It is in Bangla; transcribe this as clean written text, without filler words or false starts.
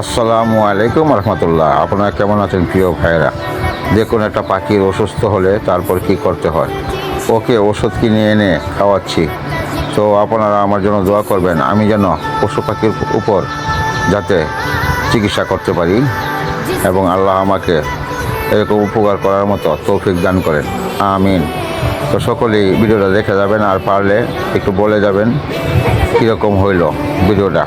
আসসালামু আলাইকুম রহমতুল্লাহ। আপনারা কেমন আছেন প্রিয় ভাইয়েরা? দেখুন, একটা পাখির অসুস্থ হলে তারপর কি করতে হয়। ওকে ওষুধ কিনে এনে খাওয়াচ্ছি। তো আপনারা আমার জন্য দোয়া করবেন, আমি যেন পশু পাখির উপর যাতে চিকিৎসা করতে পারি এবং আল্লাহ আমাকে এরকম উপকার করার মতো তৌফিক দান করেন, আমিন। তো সকলেই ভিডিওটা দেখে যাবেন, আর পারলে একটু বলে যাবেন কীরকম হইল ভিডিওটা।